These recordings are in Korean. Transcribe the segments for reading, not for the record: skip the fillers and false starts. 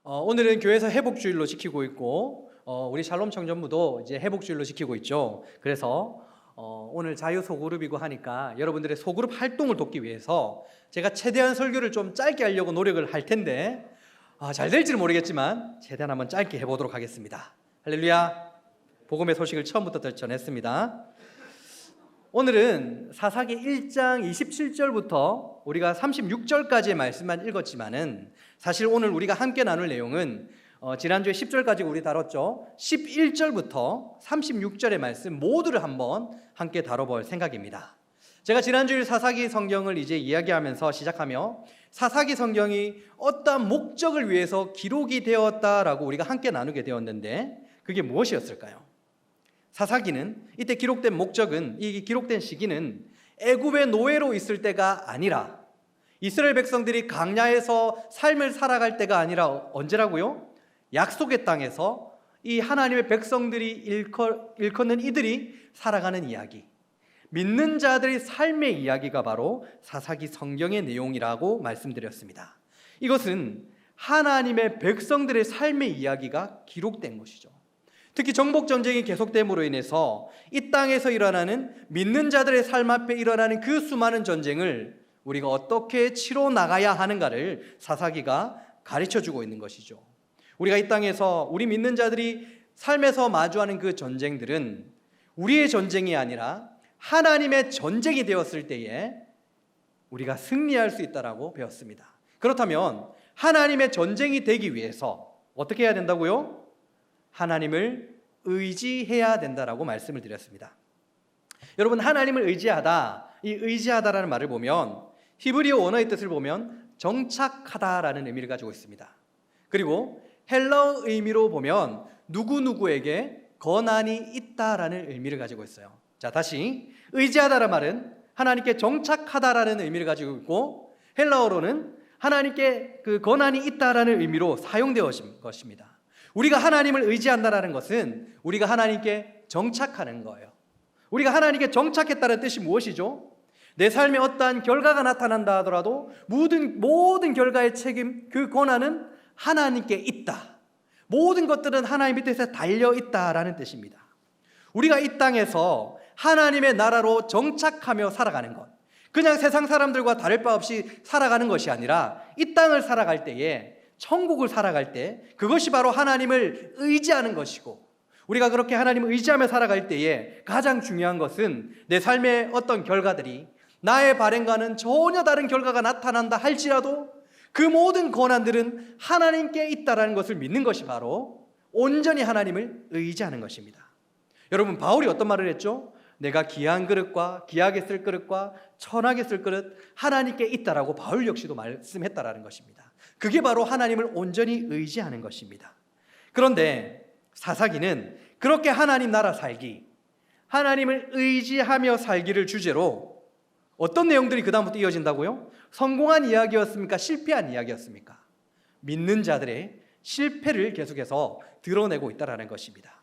오늘은 교회에서 회복주일로 지키고 있고 우리 샬롬 청년부도 이제 회복주일로 지키고 있죠. 그래서 오늘 자유 소그룹이고 하니까 여러분들의 소그룹 활동을 돕기 위해서 제가 최대한 설교를 좀 짧게 하려고 노력을 할 텐데 잘 될지는 모르겠지만 최대한 한번 짧게 해보도록 하겠습니다. 할렐루야. 복음의 소식을 처음부터 전했습니다. 오늘은 사사기 1장 27절부터 우리가 36절까지의 말씀만 읽었지만은 사실 오늘 우리가 함께 나눌 내용은 지난주에 10절까지 우리 다뤘죠. 11절부터 36절의 말씀 모두를 한번 함께 다뤄볼 생각입니다. 제가 지난주에 사사기 성경을 이제 이야기하면서 시작하며 사사기 성경이 어떠한 목적을 위해서 기록이 되었다라고 우리가 함께 나누게 되었는데 그게 무엇이었을까요? 사사기는 이때 기록된 목적은, 이 기록된 시기는 애굽의 노예로 있을 때가 아니라 이스라엘 백성들이 광야에서 삶을 살아갈 때가 아니라 언제라고요? 약속의 땅에서 이 하나님의 백성들이 일컫는 이들이 살아가는 이야기, 믿는 자들의 삶의 이야기가 바로 사사기 성경의 내용이라고 말씀드렸습니다. 이것은 하나님의 백성들의 삶의 이야기가 기록된 것이죠. 특히 정복전쟁이 계속됨으로 인해서 이 땅에서 일어나는 믿는 자들의 삶 앞에 일어나는 그 수많은 전쟁을 우리가 어떻게 치러 나가야 하는가를 사사기가 가르쳐주고 있는 것이죠. 우리가 이 땅에서 우리 믿는 자들이 삶에서 마주하는 그 전쟁들은 우리의 전쟁이 아니라 하나님의 전쟁이 되었을 때에 우리가 승리할 수 있다라고 배웠습니다. 그렇다면 하나님의 전쟁이 되기 위해서 어떻게 해야 된다고요? 하나님을 의지해야 된다라고 말씀을 드렸습니다. 여러분, 하나님을 의지하다, 이 의지하다라는 말을 보면 히브리어 원어의 뜻을 보면 정착하다라는 의미를 가지고 있습니다. 그리고 헬라어 의미로 보면 누구누구에게 권한이 있다라는 의미를 가지고 있어요. 자, 다시 의지하다라는 말은 하나님께 정착하다라는 의미를 가지고 있고 헬라어로는 하나님께 그 권한이 있다라는 의미로 사용되어진 것입니다. 우리가 하나님을 의지한다는 것은 우리가 하나님께 정착하는 거예요. 우리가 하나님께 정착했다는 뜻이 무엇이죠? 내 삶에 어떠한 결과가 나타난다 하더라도 모든 결과의 책임, 그 권한은 하나님께 있다. 모든 것들은 하나님의 뜻에 달려있다라는 뜻입니다. 우리가 이 땅에서 하나님의 나라로 정착하며 살아가는 것, 그냥 세상 사람들과 다를 바 없이 살아가는 것이 아니라 이 땅을 살아갈 때에, 천국을 살아갈 때 그것이 바로 하나님을 의지하는 것이고, 우리가 그렇게 하나님을 의지하며 살아갈 때에 가장 중요한 것은 내 삶의 어떤 결과들이 나의 바램과는 전혀 다른 결과가 나타난다 할지라도 그 모든 권한들은 하나님께 있다라는 것을 믿는 것이 바로 온전히 하나님을 의지하는 것입니다. 여러분, 바울이 어떤 말을 했죠? 내가 귀한 그릇과 귀하게 쓸 그릇과 천하게 쓸 그릇 하나님께 있다라고 바울 역시도 말씀했다라는 것입니다. 그게 바로 하나님을 온전히 의지하는 것입니다. 그런데 사사기는 그렇게 하나님 나라 살기, 하나님을 의지하며 살기를 주제로 어떤 내용들이 그 다음부터 이어진다고요? 성공한 이야기였습니까? 실패한 이야기였습니까? 믿는 자들의 실패를 계속해서 드러내고 있다는 것입니다.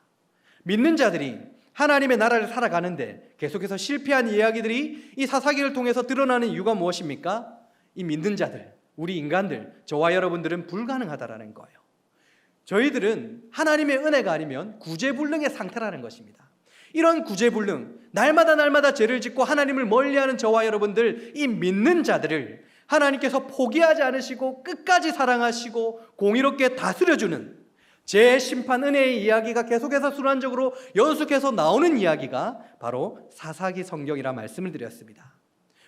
믿는 자들이 하나님의 나라를 살아가는데 계속해서 실패한 이야기들이 이 사사기를 통해서 드러나는 이유가 무엇입니까? 이 믿는 자들, 우리 인간들, 저와 여러분들은 불가능하다라는 거예요. 저희들은 하나님의 은혜가 아니면 구제불능의 상태라는 것입니다. 이런 구제불능, 날마다 죄를 짓고 하나님을 멀리하는 저와 여러분들, 이 믿는 자들을 하나님께서 포기하지 않으시고 끝까지 사랑하시고 공의롭게 다스려주는 제 심판 은혜의 이야기가 계속해서 순환적으로 연속해서 나오는 이야기가 바로 사사기 성경이라 말씀을 드렸습니다.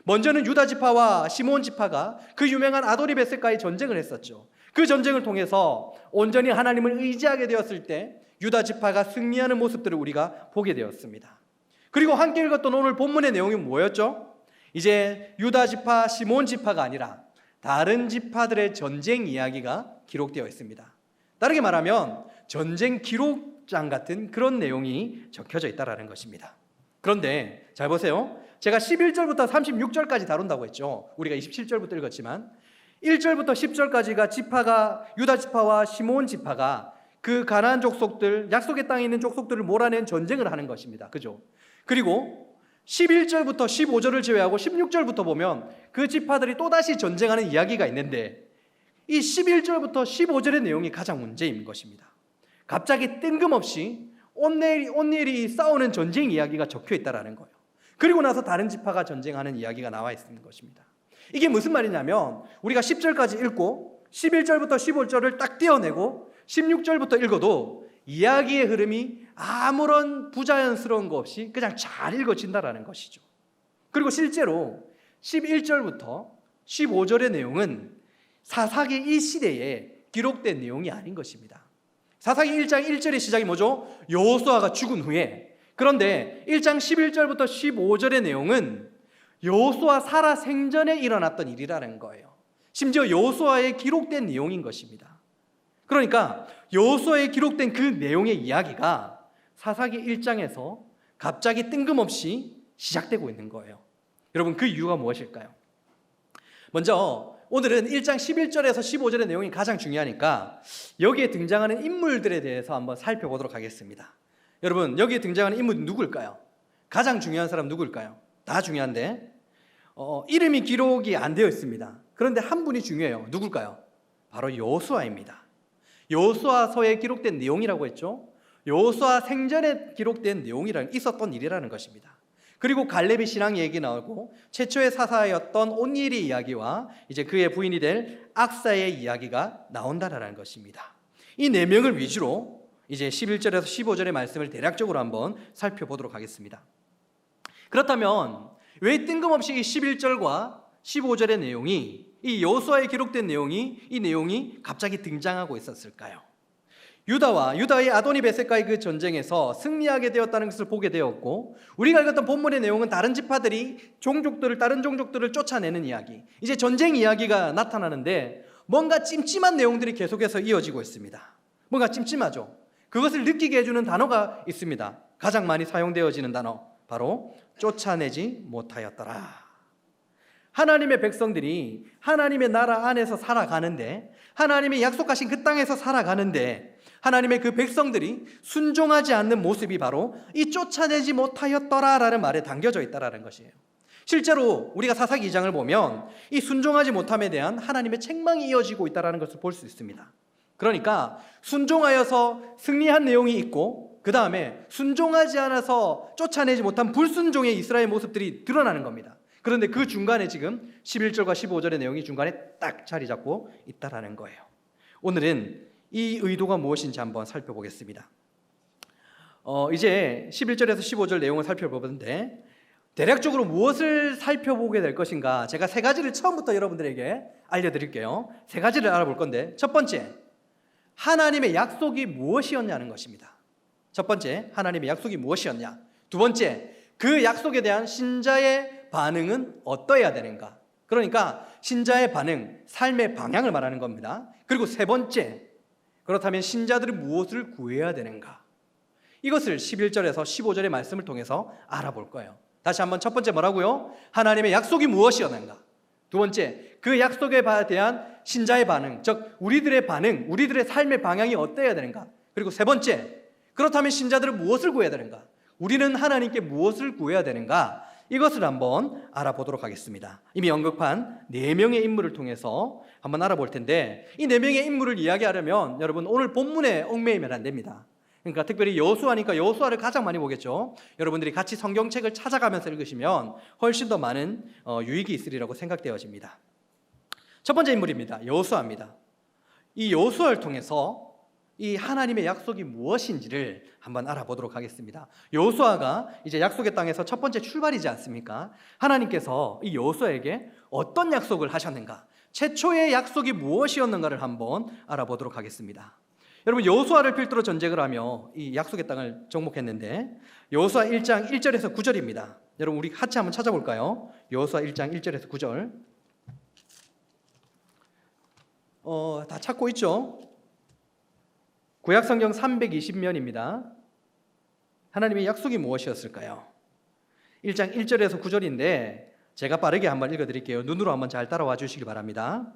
먼저는 유다 지파와 시몬 지파가 그 유명한 아도니베스과의 전쟁을 했었죠. 그 전쟁을 통해서 온전히 하나님을 의지하게 되었을 때 유다 지파가 승리하는 모습들을 우리가 보게 되었습니다. 그리고 함께 읽었던 오늘 본문의 내용이 뭐였죠? 이제 유다 지파, 시몬 지파가 아니라 다른 지파들의 전쟁 이야기가 기록되어 있습니다. 다르게 말하면 전쟁 기록장 같은 그런 내용이 적혀져 있다는 것입니다. 그런데 잘 보세요. 제가 11절부터 36절까지 다룬다고 했죠. 우리가 27절부터 읽었지만 1절부터 10절까지가 지파가, 유다 지파와 시몬 지파가 그 가나안 족속들, 약속의 땅에 있는 족속들을 몰아낸 전쟁을 하는 것입니다. 그죠? 그리고 11절부터 15절을 제외하고 16절부터 보면 그 지파들이 또다시 전쟁하는 이야기가 있는데 이 11절부터 15절의 내용이 가장 문제인 것입니다. 갑자기 뜬금없이 온니엘이 싸우는 전쟁 이야기가 적혀 있다는 거예요. 그리고 나서 다른 지파가 전쟁하는 이야기가 나와 있는 것입니다. 이게 무슨 말이냐면 우리가 10절까지 읽고 11절부터 15절을 딱 떼어내고 16절부터 읽어도 이야기의 흐름이 아무런 부자연스러운 거 없이 그냥 잘 읽어진다는 것이죠. 그리고 실제로 11절부터 15절의 내용은 사사기 이 시대에 기록된 내용이 아닌 것입니다. 사사기 1장 1절의 시작이 뭐죠? 여호수아가 죽은 후에. 그런데 1장 11절부터 15절의 내용은 여호수아 살아 생전에 일어났던 일이라는 거예요. 심지어 여호수아에 기록된 내용인 것입니다. 그러니까 여호수아에 기록된 그 내용의 이야기가 사사기 1장에서 갑자기 뜬금없이 시작되고 있는 거예요. 여러분, 그 이유가 무엇일까요? 먼저 오늘은 1장 11절에서 15절의 내용이 가장 중요하니까 여기에 등장하는 인물들에 대해서 한번 살펴보도록 하겠습니다. 여러분, 여기에 등장하는 인물은 누굴까요? 가장 중요한 사람 누굴까요? 다 중요한데 이름이 기록이 안 되어 있습니다. 그런데 한 분이 중요해요. 누굴까요? 바로 여호수아입니다. 여호수아서에 기록된 내용이라고 했죠. 여호수아 생전에 기록된 내용이라는 있었던 일이라는 것입니다. 그리고 갈렙의 신앙 얘기 나오고 최초의 사사였던 온니엘의 이야기와 이제 그의 부인이 될 악사의 이야기가 나온다라는 것입니다. 이 네 명을 위주로 이제 11절에서 15절의 말씀을 대략적으로 한번 살펴보도록 하겠습니다. 그렇다면 왜 뜬금없이 이 11절과 15절의 내용이 이 여호수아에 기록된 이 내용이 갑자기 등장하고 있었을까요? 유다의 아도니 베셋과의 그 전쟁에서 승리하게 되었다는 것을 보게 되었고, 우리가 읽었던 본문의 내용은 다른 지파들이 다른 종족들을 쫓아내는 이야기, 이제 전쟁 이야기가 나타나는데 뭔가 찜찜한 내용들이 계속해서 이어지고 있습니다. 뭔가 찜찜하죠. 그것을 느끼게 해주는 단어가 있습니다. 가장 많이 사용되어지는 단어, 바로 쫓아내지 못하였더라. 하나님의 백성들이 하나님의 나라 안에서 살아가는데, 하나님의 약속하신 그 땅에서 살아가는데 하나님의 그 백성들이 순종하지 않는 모습이 바로 이 쫓아내지 못하였더라라는 말에 담겨져 있다라는 것이에요. 실제로 우리가 사사기 2장을 보면 이 순종하지 못함에 대한 하나님의 책망이 이어지고 있다라는 것을 볼 수 있습니다. 그러니까 순종하여서 승리한 내용이 있고, 그 다음에 순종하지 않아서 쫓아내지 못한 불순종의 이스라엘 모습들이 드러나는 겁니다. 그런데 그 중간에 지금 11절과 15절의 내용이 중간에 딱 자리 잡고 있다라는 거예요. 오늘은 이 의도가 무엇인지 한번 살펴보겠습니다. 이제 11절에서 15절 내용을 살펴보는데 대략적으로 무엇을 살펴보게 될 것인가, 제가 세 가지를 처음부터 여러분들에게 알려드릴게요. 세 가지를 알아볼 건데, 첫 번째, 하나님의 약속이 무엇이었냐는 것입니다. 첫 번째, 하나님의 약속이 무엇이었냐. 두 번째, 그 약속에 대한 신자의 반응은 어떠해야 되는가. 그러니까 신자의 반응, 삶의 방향을 말하는 겁니다. 그리고 세 번째, 그렇다면 신자들은 무엇을 구해야 되는가. 이것을 11절에서 15절의 말씀을 통해서 알아볼 거예요. 다시 한번, 첫 번째 뭐라고요? 하나님의 약속이 무엇이었는가. 두 번째, 그 약속에 대한 신자의 반응, 즉 우리들의 반응, 우리들의 삶의 방향이 어떠해야 되는가. 그리고 세 번째, 그렇다면 신자들은 무엇을 구해야 되는가. 우리는 하나님께 무엇을 구해야 되는가. 이것을 한번 알아보도록 하겠습니다. 이미 언급한 4명의 인물을 통해서 한번 알아볼 텐데, 이 4명의 인물을 이야기하려면 여러분 오늘 본문에 얽매이면 안 됩니다. 그러니까 특별히 여호수아니까 여호수아를 가장 많이 보겠죠. 여러분들이 같이 성경책을 찾아가면서 읽으시면 훨씬 더 많은 유익이 있으리라고 생각되어집니다. 첫 번째 인물입니다. 여호수아입니다. 이 여호수아를 통해서 이 하나님의 약속이 무엇인지를 한번 알아보도록 하겠습니다. 여호수아가 이제 약속의 땅에서 첫 번째 출발이지 않습니까? 하나님께서 이 여호수아에게 어떤 약속을 하셨는가, 최초의 약속이 무엇이었는가를 한번 알아보도록 하겠습니다. 여러분, 여호수아를 필두로 전쟁을 하며 이 약속의 땅을 정복했는데, 여호수아 1장 1절에서 9절입니다. 여러분, 우리 같이 한번 찾아볼까요? 여호수아 1장 1절에서 9절. 다 찾고 있죠? 구약성경 320면입니다. 하나님의 약속이 무엇이었을까요? 1장 1절에서 9절인데 제가 빠르게 한번 읽어드릴게요. 눈으로 한번 잘 따라와 주시기 바랍니다.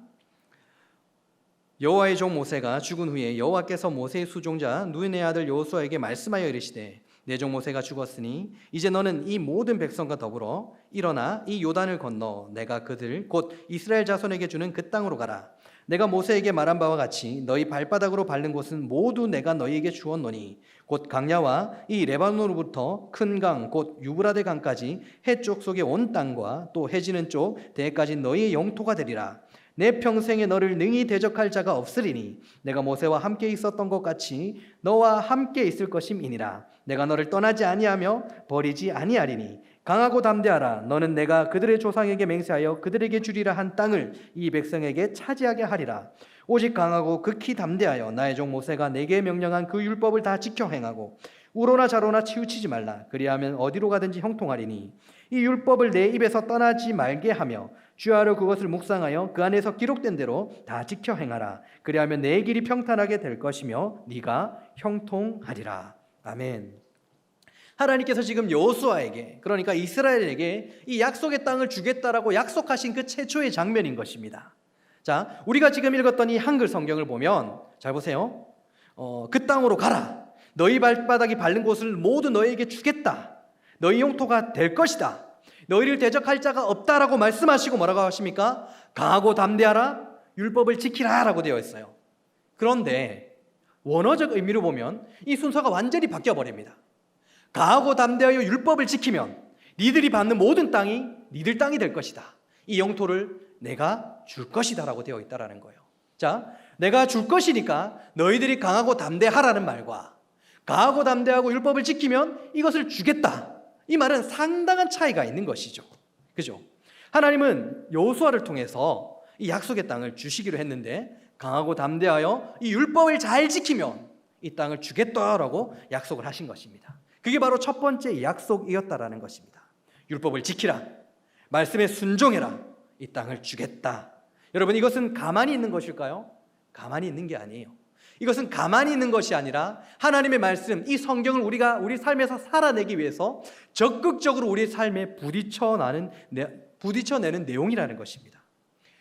여호와의 종 모세가 죽은 후에 여호와께서 모세의 수종자 눈의 아들 여호수아에게 말씀하여 이르시되, 내 종 모세가 죽었으니 이제 너는 이 모든 백성과 더불어 일어나 이 요단을 건너 내가 그들 곧 이스라엘 자손에게 주는 그 땅으로 가라. 내가 모세에게 말한 바와 같이 너희 발바닥으로 밟는 곳은 모두 내가 너희에게 주었노니 곧 강야와 이 레바논으로부터 큰 강 곧 유브라데 강까지 해쪽 속의 온 땅과 또 해지는 쪽 대까지 너희의 영토가 되리라. 내 평생에 너를 능히 대적할 자가 없으리니 내가 모세와 함께 있었던 것 같이 너와 함께 있을 것임이니라. 내가 너를 떠나지 아니하며 버리지 아니하리니 강하고 담대하라. 너는 내가 그들의 조상에게 맹세하여 그들에게 주리라 한 땅을 이 백성에게 차지하게 하리라. 오직 강하고 극히 담대하여 나의 종 모세가 내게 명령한 그 율법을 다 지켜 행하고 우로나 좌로나 치우치지 말라. 그리하면 어디로 가든지 형통하리니 이 율법을 내 입에서 떠나지 말게 하며 주야로 그것을 묵상하여 그 안에서 기록된 대로 다 지켜 행하라. 그리하면 내 길이 평탄하게 될 것이며 네가 형통하리라. 아멘. 하나님께서 지금 여호수아에게, 그러니까 이스라엘에게 이 약속의 땅을 주겠다라고 약속하신 그 최초의 장면인 것입니다. 자, 우리가 지금 읽었던 이 한글 성경을 보면 잘 보세요. 그 땅으로 가라. 너희 발바닥이 밟는 곳을 모두 너희에게 주겠다. 너희 영토가 될 것이다. 너희를 대적할 자가 없다라고 말씀하시고 뭐라고 하십니까? 강하고 담대하라. 율법을 지키라라고 되어 있어요. 그런데 원어적 의미로 보면 이 순서가 완전히 바뀌어 버립니다. 강하고 담대하여 율법을 지키면 니들이 받는 모든 땅이 니들 땅이 될 것이다. 이 영토를 내가 줄 것이다 라고 되어 있다라는 거예요. 자, 내가 줄 것이니까 너희들이 강하고 담대하라는 말과 강하고 담대하고 율법을 지키면 이것을 주겠다. 이 말은 상당한 차이가 있는 것이죠. 그죠? 하나님은 여호수아를 통해서 이 약속의 땅을 주시기로 했는데 강하고 담대하여 이 율법을 잘 지키면 이 땅을 주겠다라고 약속을 하신 것입니다. 그게 바로 첫 번째 약속이었다라는 것입니다. 율법을 지키라. 말씀에 순종해라. 이 땅을 주겠다. 여러분, 이것은 가만히 있는 것일까요? 가만히 있는 게 아니에요. 이것은 가만히 있는 것이 아니라 하나님의 말씀, 이 성경을 우리가 우리 삶에서 살아내기 위해서 적극적으로 우리의 삶에 부딪혀내는 내용이라는 것입니다.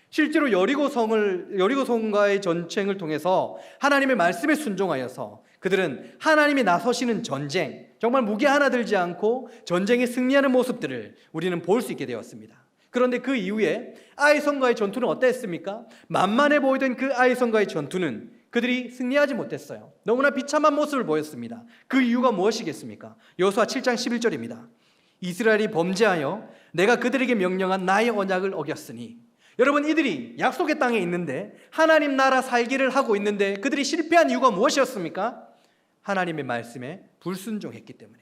실제로 여리고성과의 전쟁을 통해서 하나님의 말씀에 순종하여서 그들은 하나님이 나서시는 전쟁, 정말 무게 하나 들지 않고 전쟁에 승리하는 모습들을 우리는 볼 수 있게 되었습니다. 그런데 그 이후에 아이성과의 전투는 어땠습니까? 만만해 보이던 그 아이성과의 전투는 그들이 승리하지 못했어요. 너무나 비참한 모습을 보였습니다. 그 이유가 무엇이겠습니까? 여호수아 7장 11절입니다. 이스라엘이 범죄하여 내가 그들에게 명령한 나의 언약을 어겼으니. 여러분, 이들이 약속의 땅에 있는데 하나님 나라 살기를 하고 있는데 그들이 실패한 이유가 무엇이었습니까? 하나님의 말씀에 불순종했기 때문에,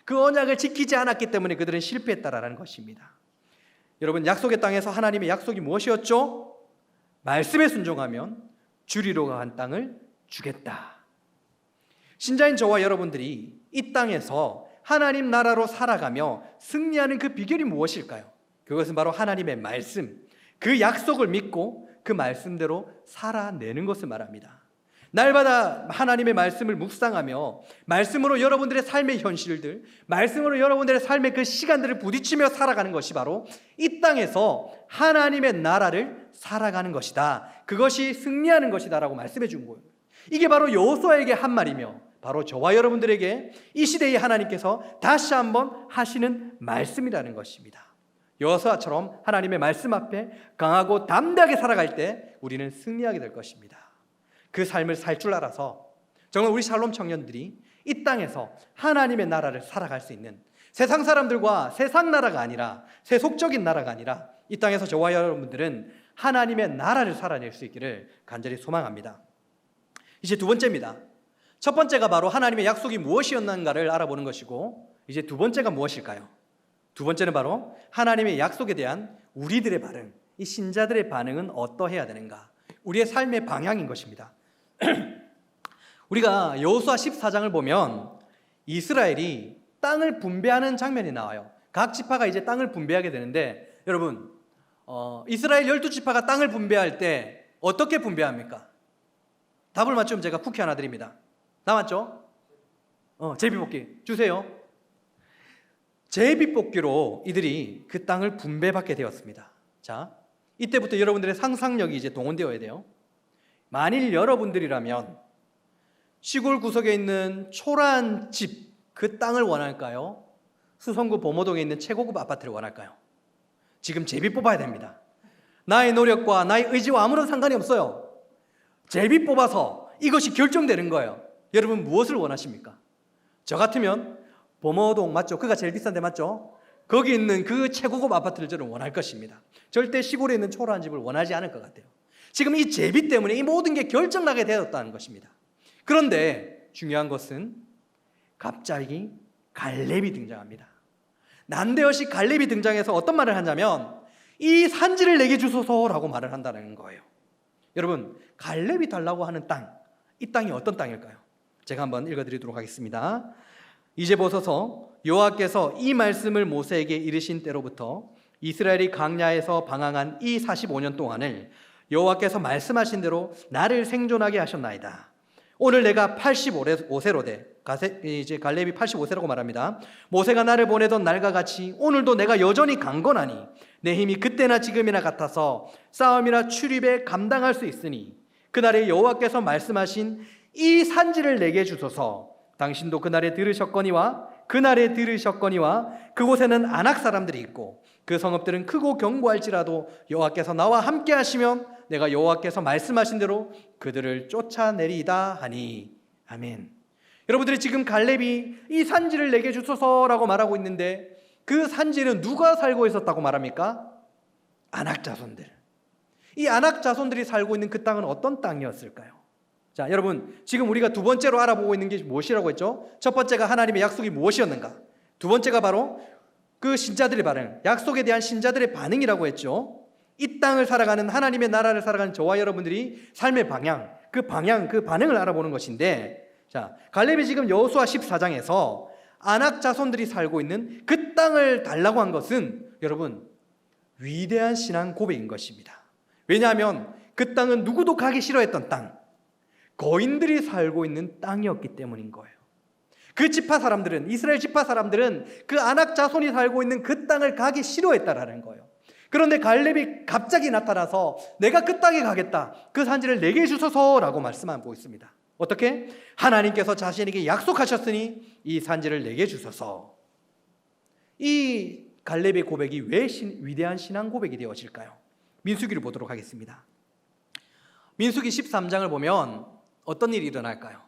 그 언약을 지키지 않았기 때문에 그들은 실패했다라는 것입니다. 여러분, 약속의 땅에서 하나님의 약속이 무엇이었죠? 말씀에 순종하면 주리로 간 땅을 주겠다. 신자인 저와 여러분들이 이 땅에서 하나님 나라로 살아가며 승리하는 그 비결이 무엇일까요? 그것은 바로 하나님의 말씀, 그 약속을 믿고 그 말씀대로 살아내는 것을 말합니다. 날마다 하나님의 말씀을 묵상하며 말씀으로 여러분들의 삶의 현실들, 말씀으로 여러분들의 삶의 그 시간들을 부딪히며 살아가는 것이 바로 이 땅에서 하나님의 나라를 살아가는 것이다. 그것이 승리하는 것이다 라고 말씀해 준 거예요. 이게 바로 여호수아에게 한 말이며 바로 저와 여러분들에게 이 시대에 하나님께서 다시 한번 하시는 말씀이라는 것입니다. 여호수아처럼 하나님의 말씀 앞에 강하고 담대하게 살아갈 때 우리는 승리하게 될 것입니다. 그 삶을 살 줄 알아서 정말 우리 샬롬 청년들이 이 땅에서 하나님의 나라를 살아갈 수 있는, 세상 사람들과 세상 나라가 아니라, 세속적인 나라가 아니라 이 땅에서 저와 여러분들은 하나님의 나라를 살아낼 수 있기를 간절히 소망합니다. 이제 두 번째입니다. 첫 번째가 바로 하나님의 약속이 무엇이었는가를 알아보는 것이고, 이제 두 번째가 무엇일까요? 두 번째는 바로 하나님의 약속에 대한 우리들의 반응, 이 신자들의 반응은 어떠해야 되는가, 우리의 삶의 방향인 것입니다. 우리가 여호수아 14장을 보면 이스라엘이 땅을 분배하는 장면이 나와요. 각 지파가 이제 땅을 분배하게 되는데, 여러분, 이스라엘 12지파가 땅을 분배할 때 어떻게 분배합니까? 답을 맞추면 제가 쿠키 하나 드립니다. 다 맞죠? 제비뽑기 주세요. 제비뽑기로 이들이 그 땅을 분배받게 되었습니다. 자, 이때부터 여러분들의 상상력이 이제 동원되어야 돼요. 만일 여러분들이라면 시골 구석에 있는 초라한 집, 그 땅을 원할까요? 수성구 범호동에 있는 최고급 아파트를 원할까요? 지금 제비 뽑아야 됩니다. 나의 노력과 나의 의지와 아무런 상관이 없어요. 제비 뽑아서 이것이 결정되는 거예요. 여러분 무엇을 원하십니까? 저 같으면 범어동 맞죠? 그가 제일 비싼 데 맞죠? 거기 있는 그 최고급 아파트를 저는 원할 것입니다. 절대 시골에 있는 초라한 집을 원하지 않을 것 같아요. 지금 이 제비 때문에 이 모든 게 결정나게 되었다는 것입니다. 그런데 중요한 것은 갑자기 갈렙이 등장합니다. 난데없이 갈렙이 등장해서 어떤 말을 하냐면 이 산지를 내게 주소서라고 말을 한다는 거예요. 여러분 갈렙이 달라고 하는 땅, 이 땅이 어떤 땅일까요? 제가 한번 읽어드리도록 하겠습니다. 이제 보소서 여호와께서 이 말씀을 모세에게 이르신 때로부터 이스라엘이 광야에서 방황한 이 45년 동안을 여호와께서 말씀하신 대로 나를 생존하게 하셨나이다. 오늘 내가 85세로 돼. 이제 갈렙이 85세라고 말합니다. 모세가 나를 보내던 날과 같이 오늘도 내가 여전히 강건하니 내 힘이 그때나 지금이나 같아서 싸움이나 출입에 감당할 수 있으니 그날에 여호와께서 말씀하신 이 산지를 내게 주소서. 당신도 그날에 들으셨거니와 그곳에는 아낙 사람들이 있고 그 성읍들은 크고 견고할지라도 여호와께서 나와 함께 하시면 내가 여호와께서 말씀하신 대로 그들을 쫓아내리이다 하니. 아멘. 여러분들이 지금 갈렙이 이 산지를 내게 주소서라고 말하고 있는데 그 산지는 누가 살고 있었다고 말합니까? 아낙 자손들. 이 아낙 자손들이 살고 있는 그 땅은 어떤 땅이었을까요? 자, 여러분 지금 우리가 두 번째로 알아보고 있는 게 무엇이라고 했죠? 첫 번째가 하나님의 약속이 무엇이었는가? 두 번째가 바로 그 신자들의 반응, 약속에 대한 신자들의 반응이라고 했죠. 이 땅을 살아가는 하나님의 나라를 살아가는 저와 여러분들이 삶의 방향, 그 반응을 알아보는 것인데, 자, 갈렙이 지금 여호수아 14장에서 아낙 자손들이 살고 있는 그 땅을 달라고 한 것은 여러분 위대한 신앙 고백인 것입니다. 왜냐하면 그 땅은 누구도 가기 싫어했던 땅, 거인들이 살고 있는 땅이었기 때문인 거예요. 그 지파 사람들은, 이스라엘 지파 사람들은 그 아낙 자손이 살고 있는 그 땅을 가기 싫어했다라는 거예요. 그런데 갈렙이 갑자기 나타나서 내가 그 땅에 가겠다, 그 산지를 내게 주소서라고 말씀하고 있습니다. 어떻게? 하나님께서 자신에게 약속하셨으니 이 산지를 내게 주소서. 이 갈렙의 고백이 왜 위대한 신앙 고백이 되어질까요? 민수기를 보도록 하겠습니다. 민수기 13장을 보면 어떤 일이 일어날까요?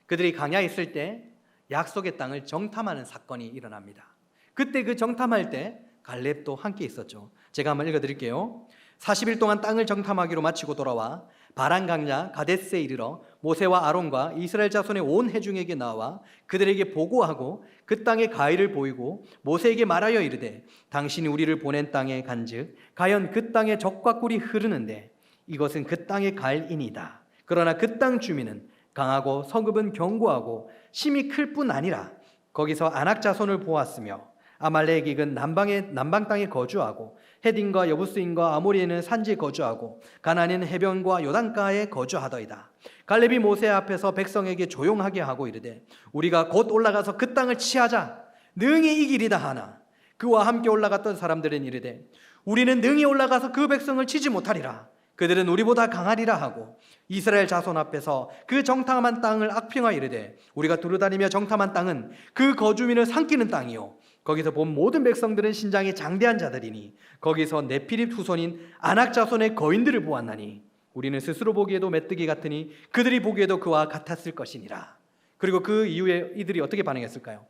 그들이 광야에 있을 때 약속의 땅을 정탐하는 사건이 일어납니다. 그때 그 정탐할 때 갈렙도 함께 있었죠. 제가 한번 읽어드릴게요. 40일 동안 땅을 정탐하기로 마치고 돌아와 바란 강야 가데스에 이르러 모세와 아론과 이스라엘 자손의 온 회중에게 나와 그들에게 보고하고 그 땅의 가의를 보이고 모세에게 말하여 이르되 당신이 우리를 보낸 땅에 간즉 과연 그 땅에 적과 꿀이 흐르는데 이것은 그 땅의 가을이니이다. 그러나 그 땅 주민은 강하고 성읍은 견고하고 심이 클 뿐 아니라 거기서 아낙 자손을 보았으며 아말렉익은 남방 땅에 거주하고 헤딘과 여부스인과 아모리에는 산지에 거주하고 가나안은 해변과 요단가에 거주하더이다. 갈렙이 모세 앞에서 백성에게 조용하게 하고 이르되 우리가 곧 올라가서 그 땅을 치하자 능히 이기리다 하나 그와 함께 올라갔던 사람들은 이르되 우리는 능히 올라가서 그 백성을 치지 못하리라. 그들은 우리보다 강하리라 하고 이스라엘 자손 앞에서 그 정탐한 땅을 악평하여 이르되 우리가 두루다니며 정탐한 땅은 그 거주민을 삼키는 땅이요 거기서 본 모든 백성들은 신장이 장대한 자들이니 거기서 네피립 후손인 아낙 자손의 거인들을 보았나니 우리는 스스로 보기에도 메뚜기 같으니 그들이 보기에도 그와 같았을 것이니라. 그리고 그 이후에 이들이 어떻게 반응했을까요?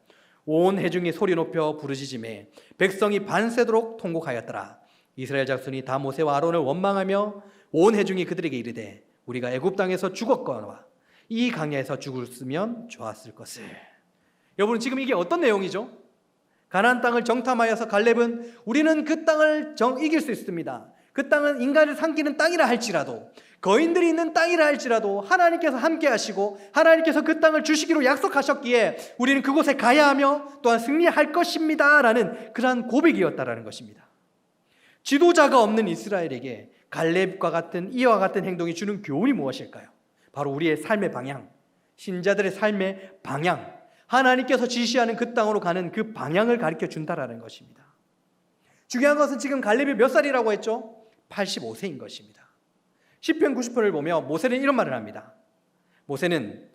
온 회중이 소리 높여 부르짖음에 백성이 밤새도록 통곡하였더라. 이스라엘 자손이 다 모세와 아론을 원망하며 온 회중이 그들에게 이르되 우리가 애굽 땅에서 죽었거나 이 강야에서 죽었으면 좋았을 것을. 여러분 지금 이게 어떤 내용이죠? 가나안 땅을 정탐하여서 갈렙은 우리는 그 땅을 이길 수 있습니다. 그 땅은 인간을 삼키는 땅이라 할지라도 거인들이 있는 땅이라 할지라도 하나님께서 함께 하시고 하나님께서 그 땅을 주시기로 약속하셨기에 우리는 그곳에 가야 하며 또한 승리할 것입니다 라는 그러한 고백이었다라는 것입니다. 지도자가 없는 이스라엘에게 갈렙과 같은 이와 같은 행동이 주는 교훈이 무엇일까요? 바로 우리의 삶의 방향, 신자들의 삶의 방향, 하나님께서 지시하는 그 땅으로 가는 그 방향을 가르쳐 준다라는 것입니다. 중요한 것은 지금 갈렙이 몇 살이라고 했죠? 85세인 것입니다. 시편 90편을 보며 모세는 이런 말을 합니다. 모세는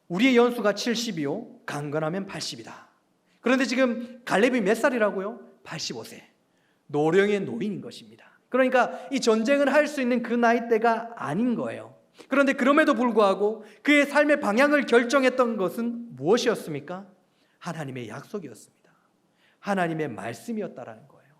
우리의 연수가 70이요 강건하면 80이다. 그런데 지금 갈렙이 몇 살이라고요? 85세. 노령의 노인인 것입니다. 그러니까 이 전쟁을 할 수 있는 그 나이대가 아닌 거예요. 그런데 그럼에도 불구하고 그의 삶의 방향을 결정했던 것은 무엇이었습니까? 하나님의 약속이었습니다. 하나님의 말씀이었다라는 거예요.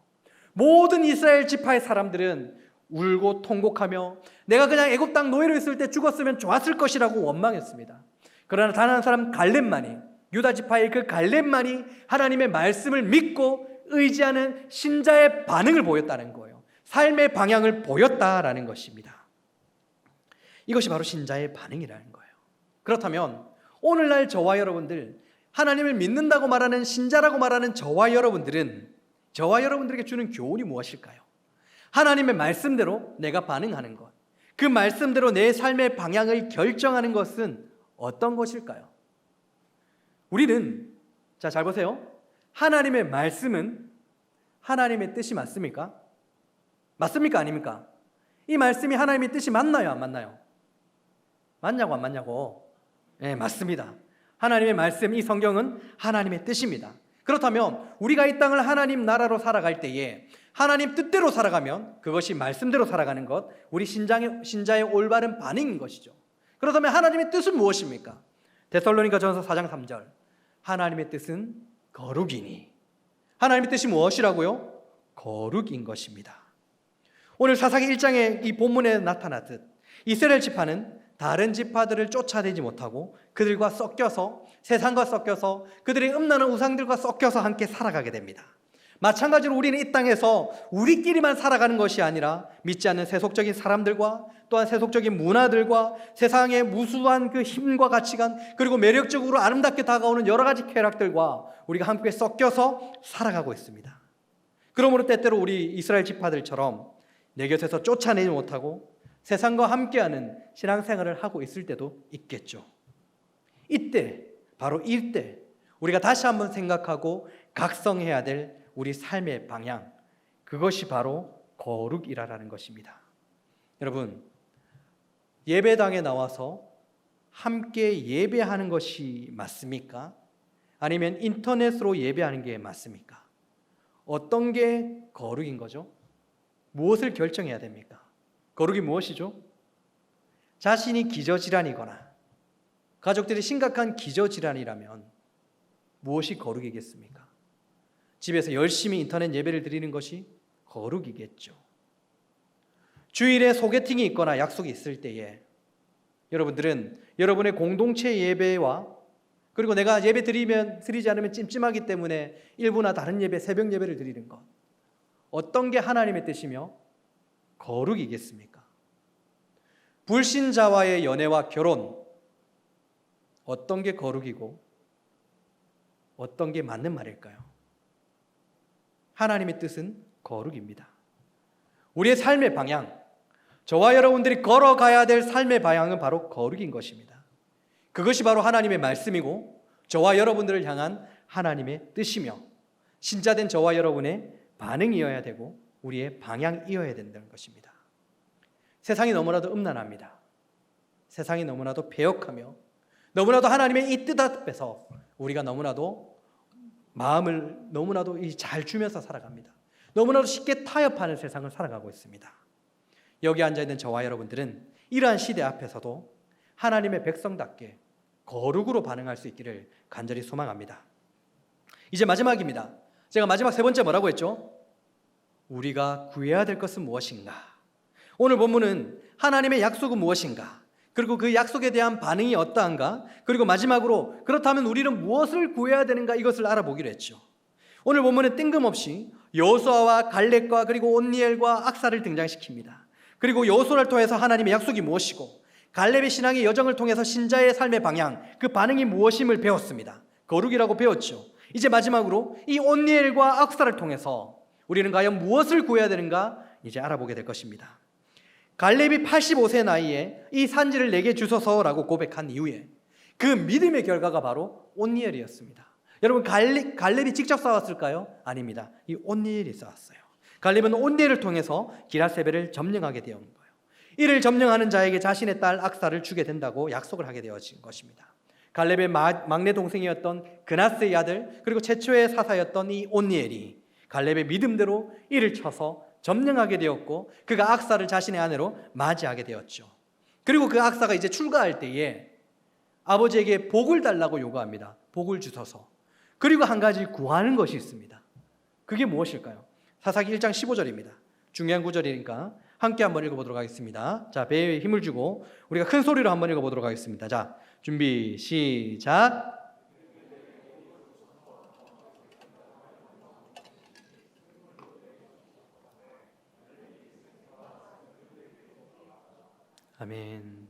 모든 이스라엘 지파의 사람들은 울고 통곡하며 내가 그냥 애굽 땅 노예로 있을 때 죽었으면 좋았을 것이라고 원망했습니다. 그러나 단 한 사람 갈렙만이, 유다 지파의 그 갈렙만이 하나님의 말씀을 믿고 의지하는 신자의 반응을 보였다는 거예요. 삶의 방향을 보였다라는 것입니다. 이것이 바로 신자의 반응이라는 거예요. 그렇다면 오늘날 저와 여러분들, 하나님을 믿는다고 말하는 신자라고 말하는 저와 여러분들에게 주는 교훈이 무엇일까요? 하나님의 말씀대로 내가 반응하는 것, 그 말씀대로 내 삶의 방향을 결정하는 것은 어떤 것일까요? 우리는, 잘 보세요. 하나님의 말씀은 하나님의 뜻이 맞습니까? 맞습니까? 아닙니까? 이 말씀이 하나님의 뜻이 맞나요? 안 맞나요? 맞냐고 안 맞냐고? 네, 맞습니다. 하나님의 말씀, 이 성경은 하나님의 뜻입니다. 그렇다면 우리가 이 땅을 하나님 나라로 살아갈 때에 하나님 뜻대로 살아가면 그것이 말씀대로 살아가는 것, 우리 신자의 올바른 반응인 것이죠. 그렇다면 하나님의 뜻은 무엇입니까? 데살로니가전서 4장 3절, 하나님의 뜻은 거룩이니. 하나님의 뜻이 무엇이라고요? 거룩인 것입니다. 오늘 사사기 1장의 이 본문에 나타났듯 이스라엘 지파는 다른 지파들을 쫓아내지 못하고 그들과 섞여서, 세상과 섞여서, 그들의 음란한 우상들과 섞여서 함께 살아가게 됩니다. 마찬가지로 우리는 이 땅에서 우리끼리만 살아가는 것이 아니라 믿지 않는 세속적인 사람들과 또한 세속적인 문화들과 세상의 무수한 그 힘과 가치관, 그리고 매력적으로 아름답게 다가오는 여러 가지 쾌락들과 우리가 함께 섞여서 살아가고 있습니다. 그러므로 때때로 우리 이스라엘 지파들처럼 내 곁에서 쫓아내지 못하고 세상과 함께하는 신앙생활을 하고 있을 때도 있겠죠. 이때, 바로 이때 우리가 다시 한번 생각하고 각성해야 될 우리 삶의 방향, 그것이 바로 거룩이라는 것입니다. 여러분, 예배당에 나와서 함께 예배하는 것이 맞습니까? 아니면 인터넷으로 예배하는 게 맞습니까? 어떤 게 거룩인 거죠? 무엇을 결정해야 됩니까? 거룩이 무엇이죠? 자신이 기저질환이거나 가족들이 심각한 기저질환이라면 무엇이 거룩이겠습니까? 집에서 열심히 인터넷 예배를 드리는 것이 거룩이겠죠. 주일에 소개팅이 있거나 약속이 있을 때에 여러분들은 여러분의 공동체 예배와 그리고 내가 예배 드리지 않으면 찜찜하기 때문에 일부나 다른 예배, 새벽 예배를 드리는 것, 어떤 게 하나님의 뜻이며 거룩이겠습니까? 불신자와의 연애와 결혼, 어떤 게 거룩이고 어떤 게 맞는 말일까요? 하나님의 뜻은 거룩입니다. 우리의 삶의 방향, 저와 여러분들이 걸어가야 될 삶의 방향은 바로 거룩인 것입니다. 그것이 바로 하나님의 말씀이고 저와 여러분들을 향한 하나님의 뜻이며 신자된 저와 여러분의 반응이어야 되고 우리의 방향이어야 된다는 것입니다. 세상이 너무나도 음란합니다. 세상이 너무나도 배역하며 너무나도 하나님의 이 뜻 앞에서 우리가 너무나도 마음을 너무나도 잘 주면서 살아갑니다. 너무나도 쉽게 타협하는 세상을 살아가고 있습니다. 여기 앉아있는 저와 여러분들은 이러한 시대 앞에서도 하나님의 백성답게 거룩으로 반응할 수 있기를 간절히 소망합니다. 이제 마지막입니다. 제가 마지막 세 번째 뭐라고 했죠? 우리가 구해야 될 것은 무엇인가? 오늘 본문은 하나님의 약속은 무엇인가? 그리고 그 약속에 대한 반응이 어떠한가? 그리고 마지막으로 그렇다면 우리는 무엇을 구해야 되는가? 이것을 알아보기로 했죠. 오늘 본문은 뜬금없이 여호수아와 갈렙과 그리고 온니엘과 악사를 등장시킵니다. 그리고 여호수아를 통해서 하나님의 약속이 무엇이고 갈렙의 신앙의 여정을 통해서 신자의 삶의 방향, 그 반응이 무엇임을 배웠습니다. 거룩이라고 배웠죠. 이제 마지막으로 이 온니엘과 악사를 통해서 우리는 과연 무엇을 구해야 되는가? 이제 알아보게 될 것입니다. 갈렙이 85세 나이에 이 산지를 내게 주소서라고 고백한 이후에 그 믿음의 결과가 바로 온니엘이었습니다. 여러분, 갈렙이 직접 싸웠을까요? 아닙니다. 이 온니엘이 싸웠어요. 갈렙은 온니엘을 통해서 기라세벨을 점령하게 되었는 거예요. 이를 점령하는 자에게 자신의 딸 악사를 주게 된다고 약속을 하게 되어진 것입니다. 갈렙의 막내 동생이었던 그나스의 아들 그리고 최초의 사사였던 이 온니엘이 갈렙의 믿음대로 이를 쳐서 점령하게 되었고 그가 악사를 자신의 아내로 맞이하게 되었죠. 그리고 그 악사가 이제 출가할 때에 아버지에게 복을 달라고 요구합니다. 복을 주소서. 그리고 한 가지 구하는 것이 있습니다. 그게 무엇일까요? 사사기 1장 15절입니다. 중요한 구절이니까 함께 한번 읽어보도록 하겠습니다. 자, 배에 힘을 주고 우리가 큰 소리로 한번 읽어보도록 하겠습니다. 자, 준비 시작. 아멘.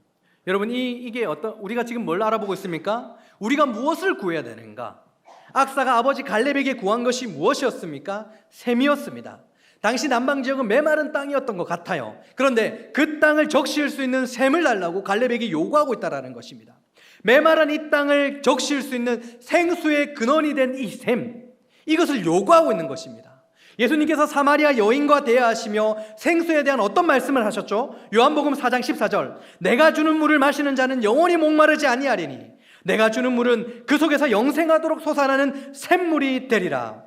여러분, 이게 우리가 지금 뭘 알아보고 있습니까? 우리가 무엇을 구해야 되는가? 악사가 아버지 갈렙에게 구한 것이 무엇이었습니까? 셈이었습니다. 당시 남방 지역은 메마른 땅이었던 것 같아요. 그런데 그 땅을 적실 수 있는 셈을 달라고 갈렙에게 요구하고 있다는 것입니다. 메마른 이 땅을 적실 수 있는 생수의 근원이 된 이 셈, 이것을 요구하고 있는 것입니다. 예수님께서 사마리아 여인과 대화하시며 생수에 대한 어떤 말씀을 하셨죠? 요한복음 4장 14절, 내가 주는 물을 마시는 자는 영원히 목마르지 아니하리니 내가 주는 물은 그 속에서 영생하도록 솟아나는 샘물이 되리라.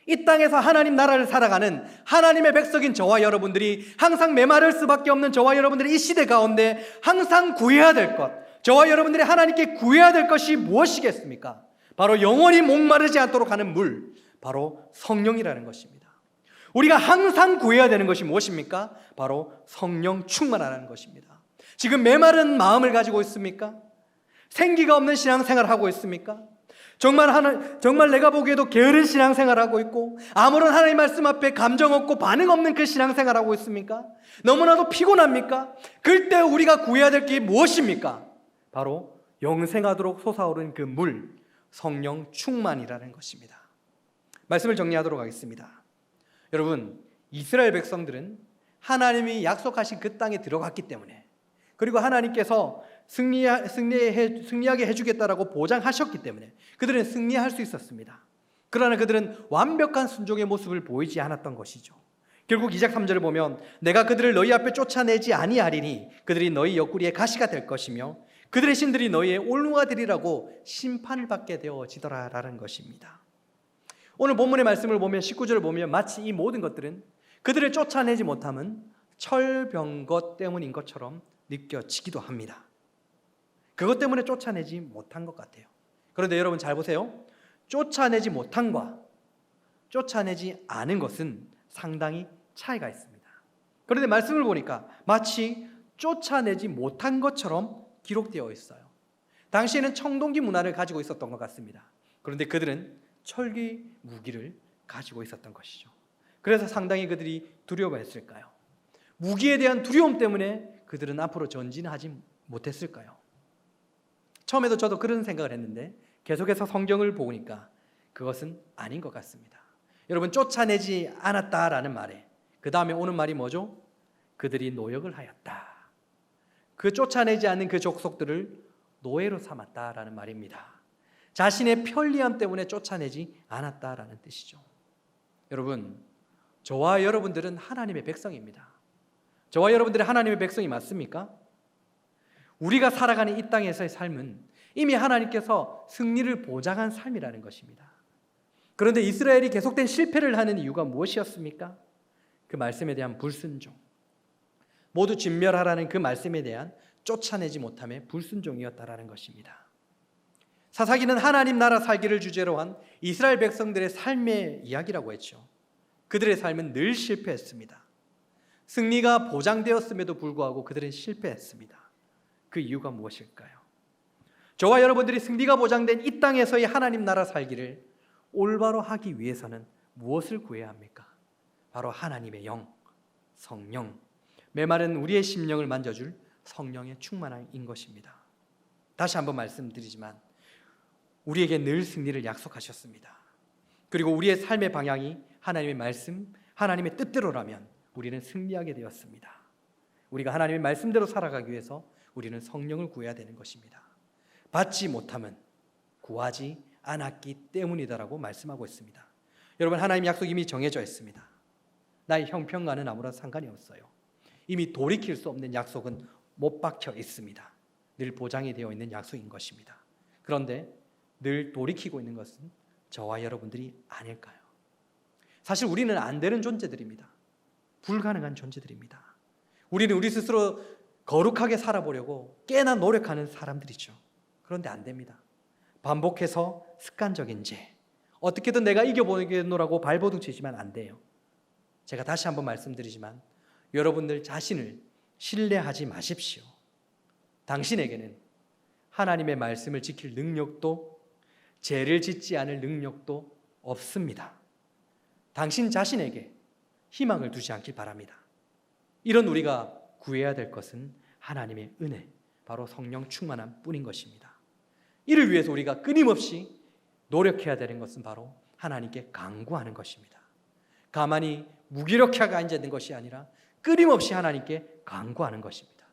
이 땅에서 하나님 나라를 살아가는 하나님의 백성인 저와 여러분들이, 항상 메마를 수밖에 없는 저와 여러분들이 이 시대 가운데 항상 구해야 될 것, 저와 여러분들이 하나님께 구해야 될 것이 무엇이겠습니까? 바로 영원히 목마르지 않도록 하는 물, 바로 성령이라는 것입니다. 우리가 항상 구해야 되는 것이 무엇입니까? 바로 성령 충만하라는 것입니다. 지금 메마른 마음을 가지고 있습니까? 생기가 없는 신앙생활을 하고 있습니까? 정말 내가 보기에도 게으른 신앙생활을 하고 있고 아무런 하나님 말씀 앞에 감정 없고 반응 없는 그 신앙생활을 하고 있습니까? 너무나도 피곤합니까? 그때 우리가 구해야 될 게 무엇입니까? 바로 영생하도록 솟아오른 그 물, 성령 충만이라는 것입니다. 말씀을 정리하도록 하겠습니다. 여러분, 이스라엘 백성들은 하나님이 약속하신 그 땅에 들어갔기 때문에, 그리고 하나님께서 승리하게 해주겠다라고 보장하셨기 때문에 그들은 승리할 수 있었습니다. 그러나 그들은 완벽한 순종의 모습을 보이지 않았던 것이죠. 결국 2장 3절을 보면 내가 그들을 너희 앞에 쫓아내지 아니하리니 그들이 너희 옆구리에 가시가 될 것이며 그들의 신들이 너희의 올무가 되리라고 심판을 받게 되어지더라라는 것입니다. 오늘 본문의 말씀을 보면 19절을 보면 마치 이 모든 것들은 그들을 쫓아내지 못함은 철병것 때문인 것처럼 느껴지기도 합니다. 그것 때문에 쫓아내지 못한 것 같아요. 그런데 여러분 잘 보세요. 쫓아내지 못한과 쫓아내지 않은 것은 상당히 차이가 있습니다. 그런데 말씀을 보니까 마치 쫓아내지 못한 것처럼 기록되어 있어요. 당시에는 청동기 문화를 가지고 있었던 것 같습니다. 그런데 그들은 철기 무기를 가지고 있었던 것이죠. 그래서 상당히 그들이 두려워했을까요? 무기에 대한 두려움 때문에 그들은 앞으로 전진하지 못했을까요? 처음에도 저도 그런 생각을 했는데 계속해서 성경을 보니까 그것은 아닌 것 같습니다. 여러분, 쫓아내지 않았다라는 말에 그 다음에 오는 말이 뭐죠? 그들이 노역을 하였다. 그 쫓아내지 않는 그 족속들을 노예로 삼았다라는 말입니다. 자신의 편리함 때문에 쫓아내지 않았다라는 뜻이죠. 여러분, 저와 여러분들은 하나님의 백성입니다. 저와 여러분들이 하나님의 백성이 맞습니까? 우리가 살아가는 이 땅에서의 삶은 이미 하나님께서 승리를 보장한 삶이라는 것입니다. 그런데 이스라엘이 계속된 실패를 하는 이유가 무엇이었습니까? 그 말씀에 대한 불순종, 모두 진멸하라는 그 말씀에 대한 쫓아내지 못함의 불순종이었다라는 것입니다. 사사기는 하나님 나라 살기를 주제로 한 이스라엘 백성들의 삶의 이야기라고 했죠. 그들의 삶은 늘 실패했습니다. 승리가 보장되었음에도 불구하고 그들은 실패했습니다. 그 이유가 무엇일까요? 저와 여러분들이 승리가 보장된 이 땅에서의 하나님 나라 살기를 올바로 하기 위해서는 무엇을 구해야 합니까? 바로 하나님의 영, 성령, 메마른 우리의 심령을 만져줄 성령의 충만함인 것입니다. 다시 한번 말씀드리지만 우리에게 늘 승리를 약속하셨습니다. 그리고 우리의 삶의 방향이 하나님의 말씀, 하나님의 뜻대로라면 우리는 승리하게 되었습니다. 우리가 하나님의 말씀대로 살아가기 위해서 우리는 성령을 구해야 되는 것입니다. 받지 못함은 구하지 않았기 때문이다라고 말씀하고 있습니다. 여러분, 하나님 약속 이미 정해져 있습니다. 나의 형편과는 아무런 상관이 없어요. 이미 돌이킬 수 없는 약속은 못 박혀 있습니다. 늘 보장이 되어 있는 약속인 것입니다. 그런데 늘 돌이키고 있는 것은 저와 여러분들이 아닐까요? 사실 우리는 안 되는 존재들입니다. 불가능한 존재들입니다. 우리는 우리 스스로 거룩하게 살아보려고 꽤나 노력하는 사람들이죠. 그런데 안 됩니다. 반복해서 습관적인 죄, 어떻게든 내가 이겨보겠노라고 발버둥 치지만 안 돼요. 제가 다시 한번 말씀드리지만 여러분들 자신을 신뢰하지 마십시오. 당신에게는 하나님의 말씀을 지킬 능력도 죄를 짓지 않을 능력도 없습니다. 당신 자신에게 희망을 두지 않길 바랍니다. 이런 우리가 구해야 될 것은 하나님의 은혜, 바로 성령 충만함 뿐인 것입니다. 이를 위해서 우리가 끊임없이 노력해야 되는 것은 바로 하나님께 간구하는 것입니다. 가만히 무기력하게 앉아있는 것이 아니라 끊임없이 하나님께 간구하는 것입니다.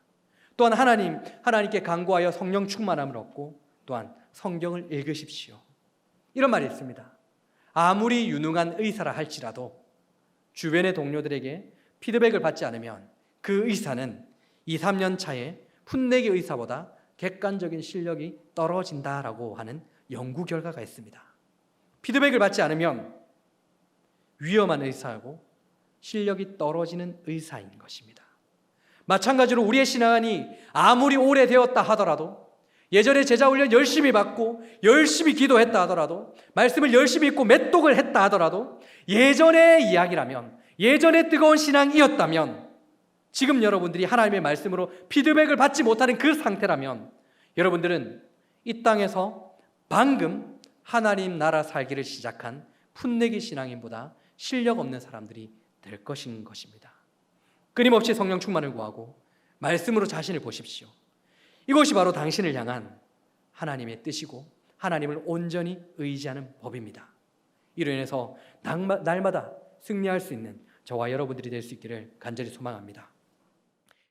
또한 하나님께 간구하여 성령 충만함을 얻고 또한 성경을 읽으십시오. 이런 말이 있습니다. 아무리 유능한 의사라 할지라도 주변의 동료들에게 피드백을 받지 않으면 그 의사는 2, 3년 차에 풋내기 의사보다 객관적인 실력이 떨어진다라고 하는 연구 결과가 있습니다. 피드백을 받지 않으면 위험한 의사하고 실력이 떨어지는 의사인 것입니다. 마찬가지로 우리의 신앙이 아무리 오래되었다 하더라도, 예전에 제자 훈련 열심히 받고 열심히 기도했다 하더라도, 말씀을 열심히 읽고 맷독을 했다 하더라도, 예전의 이야기라면, 예전에 뜨거운 신앙이었다면, 지금 여러분들이 하나님의 말씀으로 피드백을 받지 못하는 그 상태라면 여러분들은 이 땅에서 방금 하나님 나라 살기를 시작한 풋내기 신앙인보다 실력 없는 사람들이 될 것인 것입니다. 끊임없이 성령 충만을 구하고 말씀으로 자신을 보십시오. 이것이 바로 당신을 향한 하나님의 뜻이고 하나님을 온전히 의지하는 법입니다. 이로 인해서 날마다 승리할 수 있는 저와 여러분들이 될 수 있기를 간절히 소망합니다.